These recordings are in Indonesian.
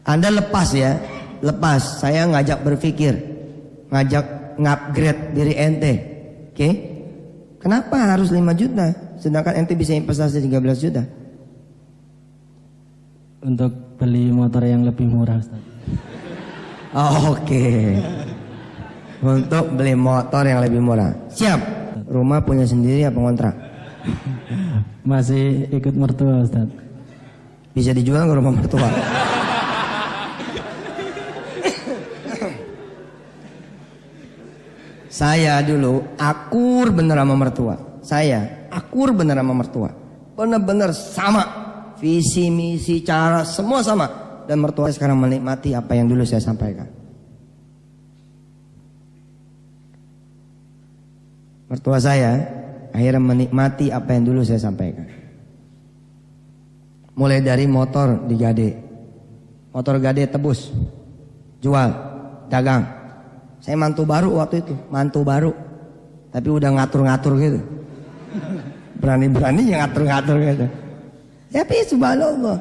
Anda lepas ya, lepas. Saya ngajak berpikir, ngajak ngupgrade diri ente. Oke? Kenapa harus 5 juta? Sedangkan ente bisa investasi 13 juta. Untuk beli motor yang lebih murah, Ustaz. Oke. Untuk beli motor yang lebih murah. Siap. Rumah punya sendiri apa ngontrak? Masih ikut mertua, Ustaz. Bisa dijual ke rumah mertua? Saya dulu akur bener sama mertua. Saya akur bener sama mertua. Bener-bener sama. Visi, misi, cara, semua sama. Dan mertua sekarang menikmati apa yang dulu saya sampaikan. Mertua saya akhirnya menikmati apa yang dulu saya sampaikan. Mulai dari motor digade. Motor gade tebus. Jual. Dagang. Saya mantu baru waktu itu, mantu baru. Tapi udah ngatur-ngatur gitu. Berani-berani yang ngatur-ngatur gitu. Tapi subhanallah.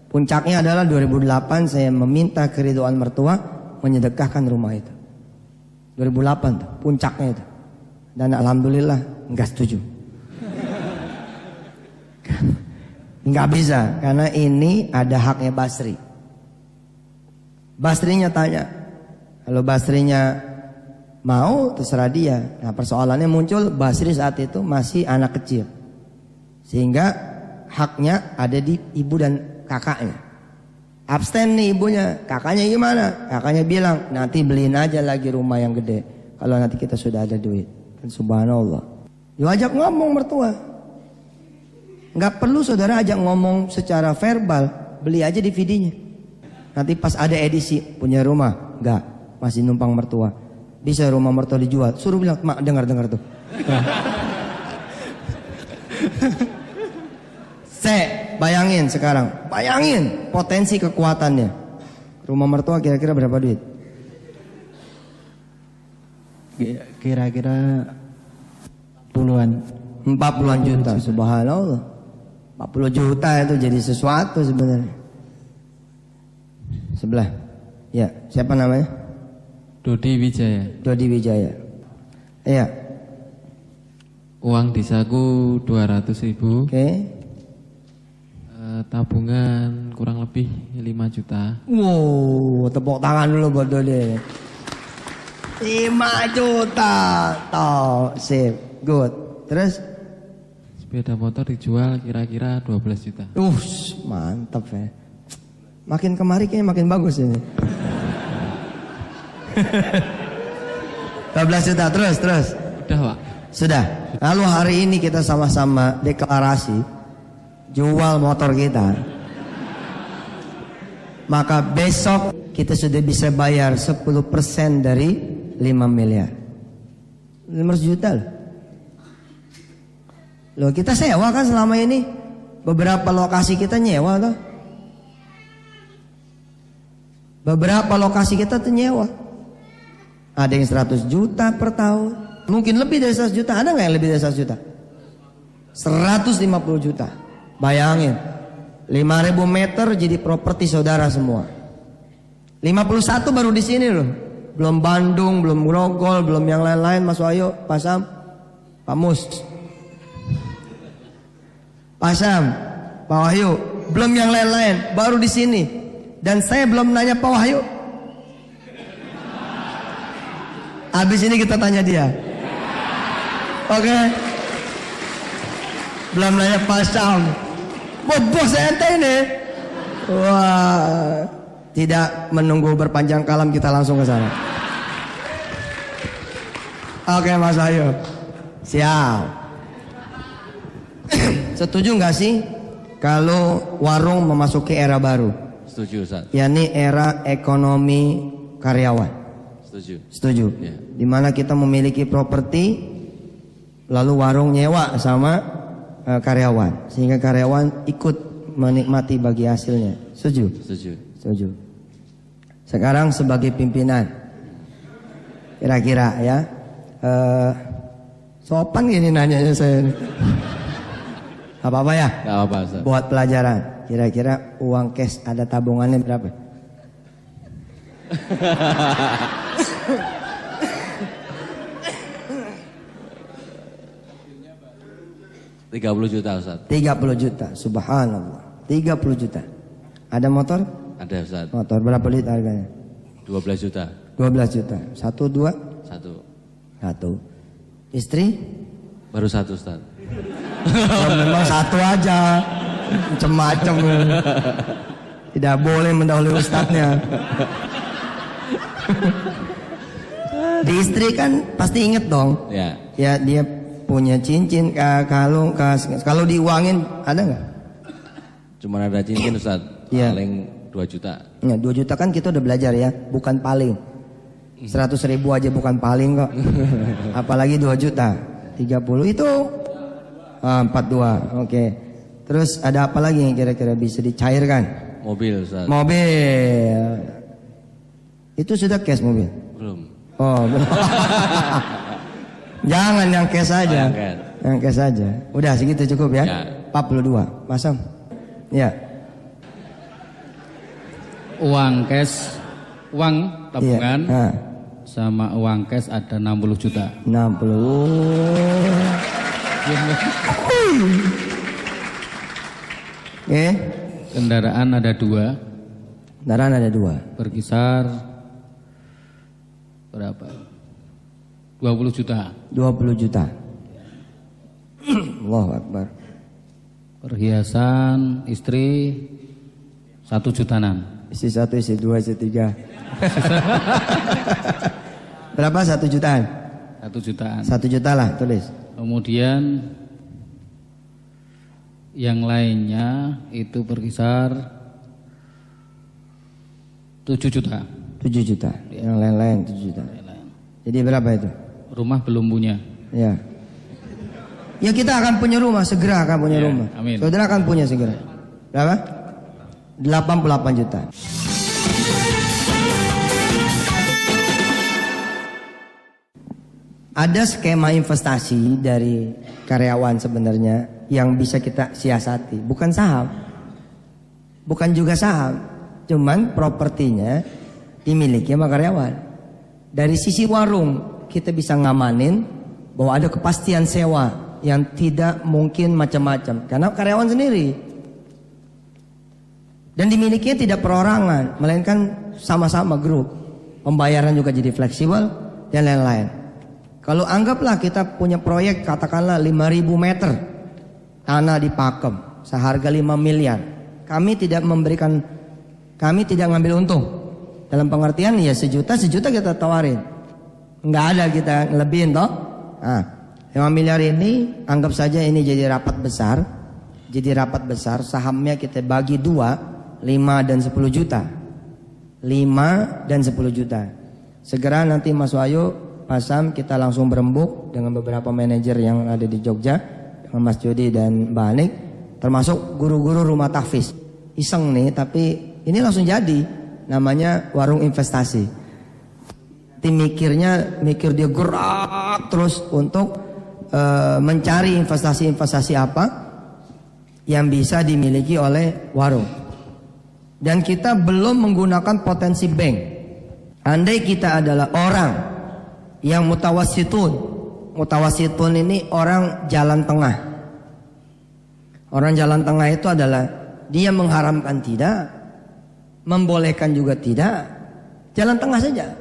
Puncaknya adalah 2008 saya meminta keridhaan mertua menyedekahkan rumah itu. 2008 tuh, puncaknya itu. Dan alhamdulillah enggak setuju. Enggak bisa, karena ini ada haknya Basri. Basrinya tanya. Kalau Basrinya mau, terserah dia. Nah, persoalannya muncul, Basri saat itu masih anak kecil, sehingga haknya ada di ibu dan kakaknya. Abstain nih ibunya, kakaknya gimana? Kakaknya bilang, nanti beliin aja lagi rumah yang gede kalau nanti kita sudah ada duit. Dan subhanallah, diajak ngomong mertua. Nggak perlu saudara ajak ngomong secara verbal, beli aja DVD-nya. Nanti pas ada edisi punya rumah, nggak, masih numpang mertua. Bisa rumah mertua dijual, suruh bilang, mak dengar tuh. Bayangin sekarang, bayangin potensi kekuatannya. Rumah mertua kira-kira berapa duit? Kira-kira puluhan. 40-an juta, subhanallah. 40 juta itu jadi sesuatu sebenarnya. Sebelah. Ya, siapa namanya? Dodi Wijaya. Dodi Wijaya. Iya. Uang di saku 200.000. Oke. Tabungan kurang lebih 5 juta. Wow, tepuk tangan dulu buat Dodi. 5 juta. Toh, sip. Good. Terus? Sepeda motor dijual kira-kira 12 juta. Mantap ya. Makin kemari kayaknya makin bagus ini. 12 juta, terus. Udah, Pak. Sudah. Lalu hari ini kita sama-sama deklarasi jual motor kita. Maka besok kita sudah bisa bayar 10% dari 5 miliar. 500 juta loh. Kita sewa kan selama ini. Beberapa lokasi kita nyewa toh. Beberapa lokasi kita tuh nyewa. Ada yang 100 juta per tahun. Mungkin lebih dari 100 juta. Ada gak yang lebih dari 100 juta? 150 juta. Bayangin, 5.000 meter jadi properti saudara semua. 51 baru di sini loh. Belum Bandung, belum Grogol, belum yang lain-lain. Mas Wahyu, Pak Sam, Pak Mus, Pak Sam, Pak Wahyu, belum yang lain-lain, baru di sini. Dan saya belum nanya Pak Wahyu. Habis ini kita tanya dia. Oke. Belum nanya Pak Sam. Bos ente ini. Wah, tidak menunggu berpanjang kalam, kita langsung ke sana. Oke, Mas Ayu. Siap. Setuju nggak sih kalau warung memasuki era baru? Setuju, Ustaz. Yakni era ekonomi karyawan. Setuju. Ya. Dimana kita memiliki properti, lalu warung nyewa sama karyawan, sehingga karyawan ikut menikmati bagi hasilnya. Setuju? Setuju. Sekarang sebagai pimpinan, kira-kira ya, sopan gini nanyanya saya. Apa-apa ya? Gak apa-apa, Ustaz. Buat pelajaran. Kira-kira uang cash ada tabungannya berapa? Juta Ustaz. 30 juta, subhanallah. 30 juta. Ada motor? Ada Ustaz. Motor berapa duit harganya? 12 juta. 12 juta. 1, 2? 1. 1. Istri? Baru 1 Ustaz. Ya, memang 1 aja. Macam-macam. Tidak boleh mendahului ustadznya. Di istri kan pasti inget dong. Ya. Ya dia punya cincin, kalung, kalau diuangin ada nggak? Cuma ada cincin Ustaz. Iya. Paling 2 juta. Ya, 2 juta kan kita udah belajar ya, bukan paling. 100.000 aja bukan paling kok. Apalagi 2 juta. 30 itu 42. Oke. Terus ada apa lagi yang kira-kira bisa dicairkan? Mobil Ustaz. Mobil. Itu sudah cash mobil? Belum. Oh. Jangan yang cash aja. Oh, yang cash. Yang cash aja. Udah segitu cukup ya? Ya. 42. Masam. Ya. Uang cash, uang tabungan Iya. sama uang cash ada 60 juta. 60. Kendaraan ada 2, Kendaraan ada 2. berkisar berapa? 20 juta. 20 juta. Allahu Akbar. Perhiasan istri 1 jutaan. Isi 1, isi 2, isi 3. Berapa? 1 jutaan? 1 jutaan. 1 juta lah tulis. Kemudian yang lainnya itu berkisar 7 juta. 7 juta. Yang lain-lain 7 juta. Jadi berapa itu? Rumah belum punya. Ya. Ya kita akan punya rumah, segera akan punya Ya, rumah. amin. Saudara akan punya segera. Berapa? 88 juta. Ada skema investasi dari karyawan sebenarnya yang bisa kita siasati, bukan saham. Bukan juga saham, cuman propertinya dimiliki sama karyawan. Dari sisi warung kita bisa ngamanin bahwa ada kepastian sewa yang tidak mungkin macam-macam karena karyawan sendiri. Dan dimilikinya tidak perorangan, melainkan sama-sama grup. Pembayaran juga jadi fleksibel dan lain-lain. Kalau anggaplah kita punya proyek katakanlah 5.000 meter tanah di Pakem seharga 5 miliar. Kami tidak ngambil untung. Dalam pengertian ya sejuta kita tawarin. Nggak ada kita ngelebihin toh. Nah, 5 miliar ini anggap saja ini jadi rapat besar. Jadi rapat besar sahamnya kita bagi 2, 5 dan 10 juta. 5 dan 10 juta. Segera nanti Mas Wahyu, Mas Sam kita langsung berembuk dengan beberapa manajer yang ada di Jogja, dengan Mas Jody dan Mbak Anik, termasuk guru-guru rumah tahfiz. Iseng nih, tapi ini langsung jadi, namanya warung investasi. Nanti mikir dia gerak terus untuk mencari investasi-investasi apa yang bisa dimiliki oleh warung. Dan kita belum menggunakan potensi bank. Andai kita adalah orang yang mutawasitun. Mutawasitun ini orang jalan tengah. Orang jalan tengah itu adalah dia mengharamkan tidak, membolehkan juga tidak, jalan tengah saja.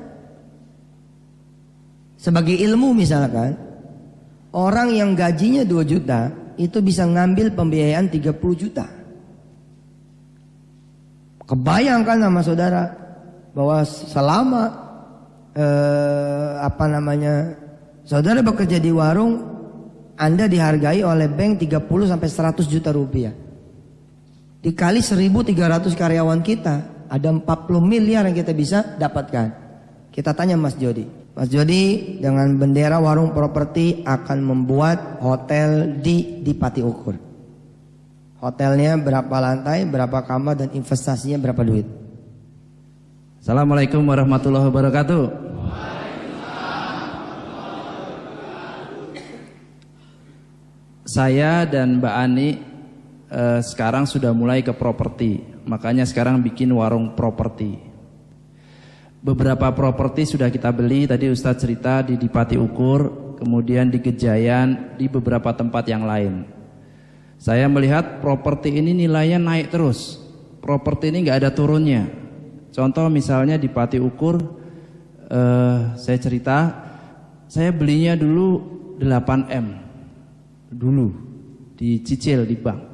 Sebagai ilmu misalkan, orang yang gajinya 2 juta itu bisa ngambil pembiayaan 30 juta. Kebayangkan sama saudara bahwa selama saudara bekerja di warung, Anda dihargai oleh bank 30 sampai 100 juta rupiah. Dikali 1.300 karyawan kita, ada 40 miliar yang kita bisa dapatkan. Kita tanya Mas Jody. Mas Jody dengan bendera warung properti akan membuat hotel di Pati Ukur. Hotelnya berapa lantai, berapa kamar, dan investasinya berapa duit? Assalamualaikum warahmatullahi wabarakatuh. Saya dan Mbak Ani sekarang sudah mulai ke properti, makanya sekarang bikin warung properti. beberapa properti sudah kita beli. Tadi Ustadz cerita di Pati Ukur, kemudian di Gejayan, di beberapa tempat yang lain. Saya melihat properti ini nilainya naik terus. Properti ini nggak ada turunnya. Contoh misalnya di Pati Ukur, saya cerita, saya belinya dulu 8M, dulu dicicil di bank.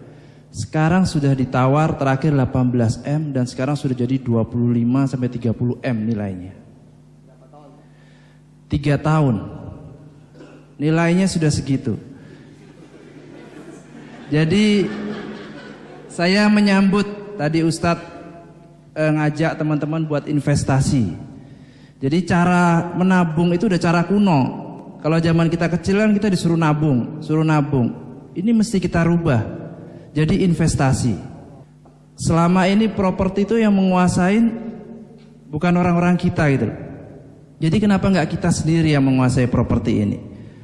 Sekarang sudah ditawar terakhir 18M dan sekarang sudah jadi 25 sampai 30M nilainya. 3 tahun. Nilainya sudah segitu. Jadi saya menyambut tadi Ustadz ngajak teman-teman buat investasi. Jadi cara menabung itu udah cara kuno. Kalau zaman kita kecil kan kita disuruh nabung, suruh nabung. Ini mesti kita rubah. Jadi investasi. Selama ini properti itu yang menguasain bukan orang-orang kita gitu. Jadi kenapa nggak kita sendiri yang menguasai properti ini?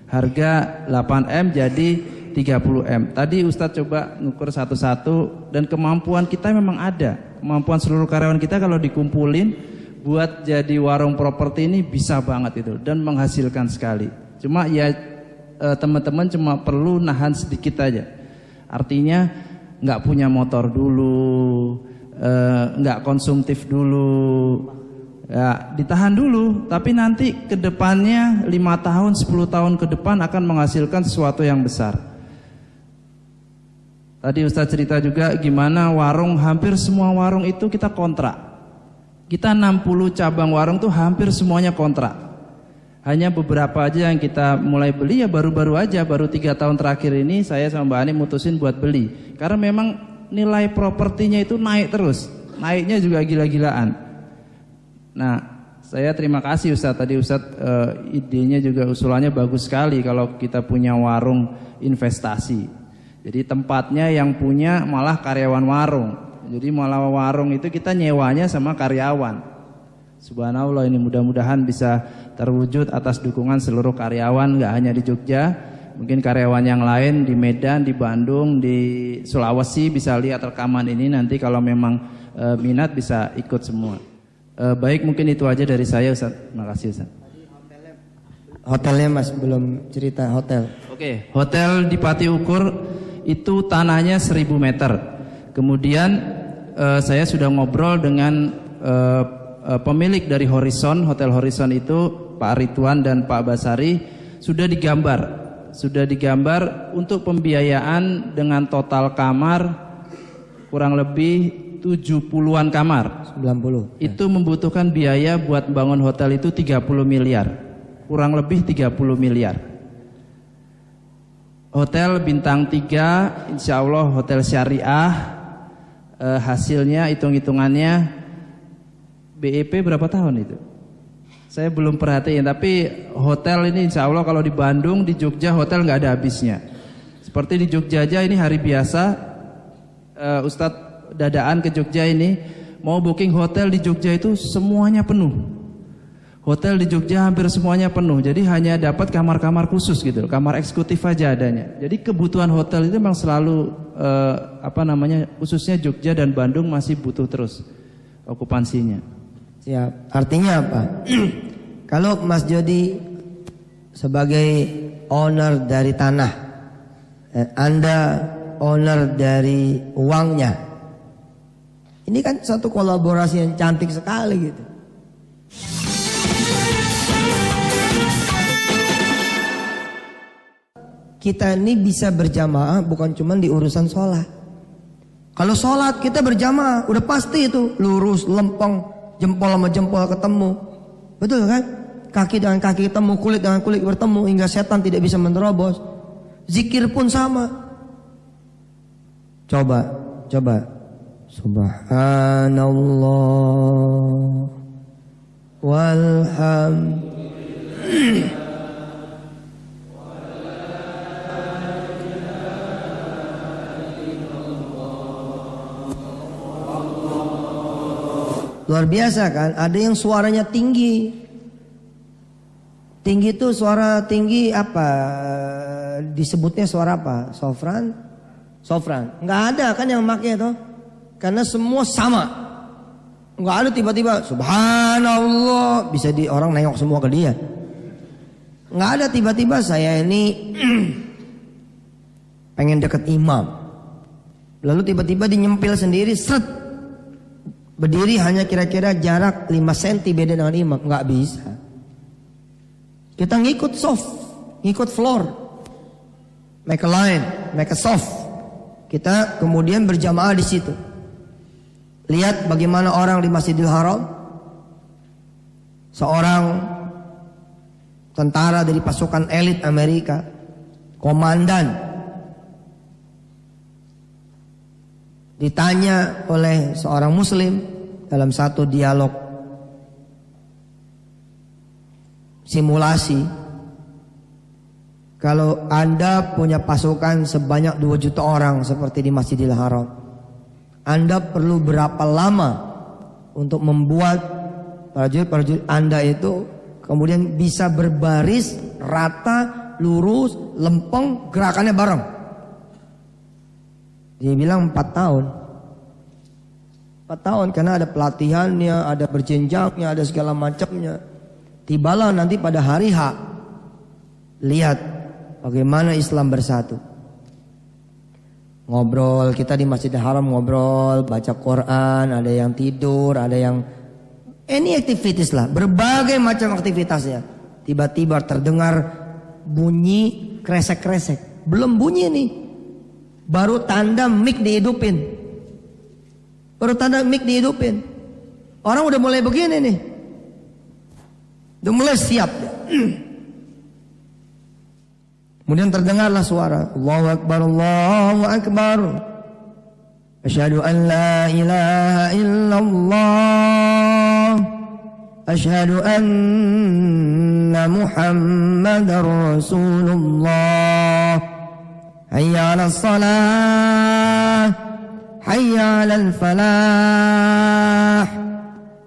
Harga 8M jadi 30M. Tadi Ustadz coba ngukur satu-satu dan kemampuan kita memang ada. Kemampuan seluruh karyawan kita kalau dikumpulin buat jadi warung properti ini bisa banget itu dan menghasilkan sekali. Cuma ya teman-teman cuma perlu nahan sedikit aja. Artinya nggak punya motor dulu, nggak konsumtif dulu, ya ditahan dulu. Tapi nanti kedepannya 5 tahun, 10 tahun ke depan akan menghasilkan sesuatu yang besar. Tadi Ustadz cerita juga gimana warung, hampir semua warung itu kita kontrak. Kita 60 cabang warung tuh hampir semuanya kontrak. Hanya beberapa aja yang kita mulai beli ya baru-baru aja, baru 3 tahun terakhir ini saya sama Mbak Ani mutusin buat beli. Karena memang nilai propertinya itu naik terus, naiknya juga gila-gilaan. Nah, saya terima kasih Ustadz, tadi Ustadz idenya juga usulannya bagus sekali kalau kita punya warung investasi. Jadi tempatnya yang punya malah karyawan warung. Jadi malah warung itu kita nyewanya sama karyawan. Subhanallah, ini mudah-mudahan bisa terwujud atas dukungan seluruh karyawan, nggak hanya di Jogja, mungkin karyawan yang lain di Medan, di Bandung, di Sulawesi bisa lihat rekaman ini nanti kalau memang minat bisa ikut semua. Baik, mungkin itu aja dari saya Ustaz. Terima kasih Ustaz. Hotelnya Mas belum cerita hotel. Oke, hotel di Pati Ukur itu tanahnya 1000 meter. Kemudian saya sudah ngobrol dengan pemilik dari Horizon, Hotel Horizon itu Pak Ridwan dan Pak Basari sudah digambar untuk pembiayaan dengan total kamar kurang lebih 70-an kamar. 90. Itu membutuhkan biaya buat bangun hotel itu 30 miliar. Kurang lebih 30 miliar. Hotel bintang 3 insya Allah hotel syariah, hasilnya hitung-hitungannya BEP berapa tahun itu? Saya belum perhatiin, tapi hotel ini insya Allah kalau di Bandung, di Jogja hotel nggak ada habisnya. Seperti di Jogja aja ini hari biasa, Ustadz dadaan ke Jogja ini, mau booking hotel di Jogja itu semuanya penuh. Hotel di Jogja hampir semuanya penuh, jadi hanya dapat kamar-kamar khusus gitu, kamar eksekutif aja adanya. Jadi kebutuhan hotel itu memang selalu khususnya Jogja dan Bandung masih butuh terus okupansinya. Siap. Artinya apa? Kalau Mas Jody sebagai owner dari tanah, Anda owner dari uangnya, ini kan satu kolaborasi yang cantik sekali gitu. Kita ini bisa berjamaah bukan cuma di urusan sholat. Kalau sholat kita berjamaah udah pasti itu lurus, lempeng, jempol sama jempol ketemu. Betul kan? Kaki dengan kaki ketemu, kulit dengan kulit bertemu hingga setan tidak bisa menerobos. Zikir pun sama. Coba. Subhanallah walhamdulillah. Luar biasa kan? Ada yang suaranya tinggi. Tinggi itu suara tinggi apa? Disebutnya suara apa? Sofran? Nggak ada kan yang pakai itu? Karena semua sama. Nggak ada tiba-tiba subhanallah bisa orang nengok semua ke dia. Nggak ada tiba-tiba saya ini pengen deket imam. Lalu tiba-tiba dinyempil sendiri, seret. Berdiri hanya kira-kira jarak 5 cm beda dengan imam. Nggak bisa. Kita ngikut soft, ngikut floor. Make a line, make a soft. Kita kemudian berjamaah di situ. Lihat bagaimana orang di Masjidil Haram. Seorang tentara dari pasukan elit Amerika, komandan, ditanya oleh seorang muslim dalam satu dialog simulasi, kalau Anda punya pasukan sebanyak 2 juta orang seperti di Masjidil Haram, Anda perlu berapa lama untuk membuat prajurit-prajurit Anda itu kemudian bisa berbaris, rata, lurus, lempeng, gerakannya bareng? Dia bilang 4 tahun. 4 tahun karena ada pelatihannya, ada berjenjangnya, ada segala macamnya. Tibalah nanti pada hari H, lihat bagaimana Islam bersatu. Ngobrol, kita di Masjidil Haram ngobrol, baca Quran, ada yang tidur, ada yang any activities lah, berbagai macam aktivitasnya. Tiba-tiba terdengar bunyi kresek-kresek. Belum bunyi nih, baru tanda mic dihidupin. Baru tanda mic dihidupin. Orang udah mulai begini nih, udah mulai siap. Kemudian terdengarlah suara Allahu Akbar, Allahu Akbar. Asyhadu an la ilaha illallah. Asyhadu anna Muhammadar Rasulullah. Hayya 'alas salah, hayya 'alal falah.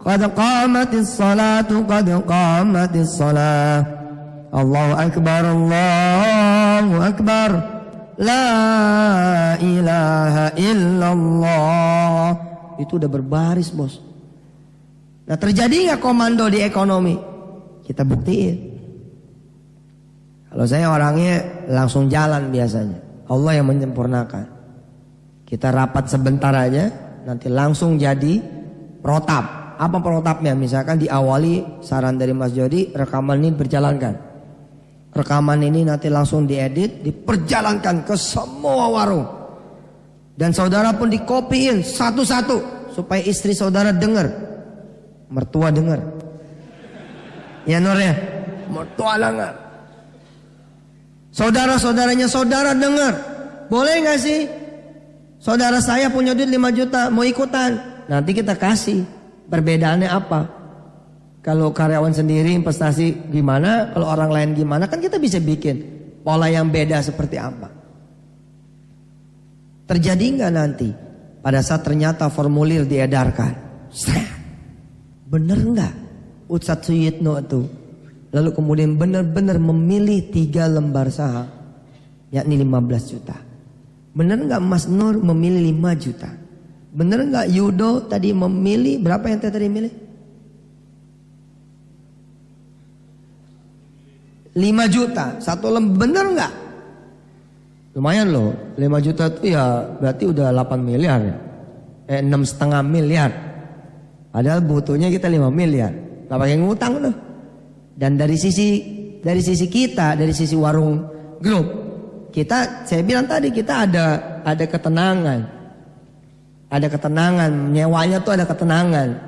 Qad qamatis salatu, qad qamatis salah. Allahu Akbar, Allahu Akbar. La ilaha illallah. Itu udah berbaris, bos. Nah, terjadi nggak komando di ekonomi? Kita buktiin. Kalau saya orangnya langsung jalan biasanya. Allah yang menyempurnakan. Kita rapat sebentar aja, nanti langsung jadi protap. Apa protapnya? Misalkan diawali saran dari Mas Jody, rekaman ini berjalankan. Rekaman ini nanti langsung diedit, diperjalankan ke semua warung. Dan saudara pun dikopiin satu-satu supaya istri saudara dengar, mertua dengar. Ya Nur ya, mertua dengar. Saudara-saudaranya saudara dengar. Boleh nggak sih? Saudara saya punya duit 5 juta, mau ikutan? Nanti kita kasih. Perbedaannya apa? Kalau karyawan sendiri investasi gimana, kalau orang lain gimana, kan kita bisa bikin pola yang beda seperti apa. Terjadi nggak nanti pada saat ternyata formulir diedarkan, bener nggak Ustadz Suyitno itu, lalu kemudian benar-benar memilih 3 lembar saham, yakni 15 juta. Bener nggak Mas Nur memilih 5 juta? Bener nggak Yudo tadi memilih berapa yang tadi milih? 5 juta, 1 lembar, bener nggak? Lumayan loh, 5 juta itu ya berarti udah 8 miliar ya. 6,5 miliar. Padahal butuhnya kita 5 miliar. Gak pakai ngutang loh. Dan dari sisi kita, dari sisi warung grup, kita, saya bilang tadi, kita ada ketenangan. Ada ketenangan, nyewanya tuh ada ketenangan.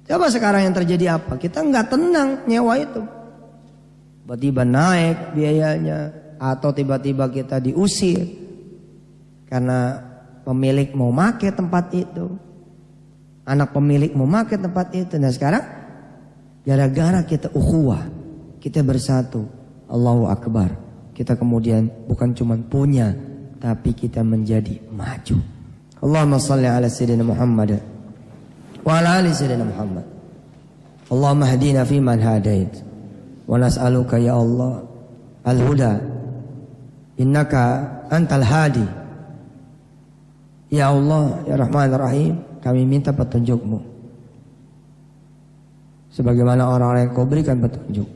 Coba sekarang yang terjadi apa? Kita nggak tenang nyewa itu. Tiba-tiba naik biayanya, atau tiba-tiba kita diusir karena pemilik mau make tempat itu, anak pemilik mau make tempat itu. Nah sekarang gara-gara kita ukhuwah, kita bersatu, Allahu Akbar, kita kemudian bukan cuma punya, tapi kita menjadi maju. Allahumma salli ala sayyidina Muhammad wa ala ali sayyidina Muhammad. Allahumma hadina fi man hadait, wa nas'aluka ya Allah al-huda, innaka antal hadi. Ya Allah ya Rahman Rahim, kami minta petunjuk-Mu. Sebagaimana orang-orang yang Kau berikan petunjuk,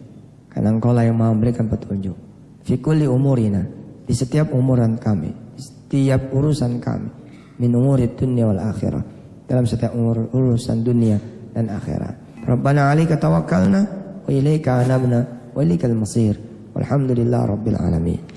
karena Engkau lah yang Maha memberikan petunjuk. Fi kulli umurina, di setiap umuran kami, di setiap urusan kami, min umuri dunya wal akhirah, dalam setiap urusan dunia dan akhirat. Rabbana 'alaika tawakkalna wa ilaika anabna wa ilaikal masir. Walhamdulillah rabbil alamin.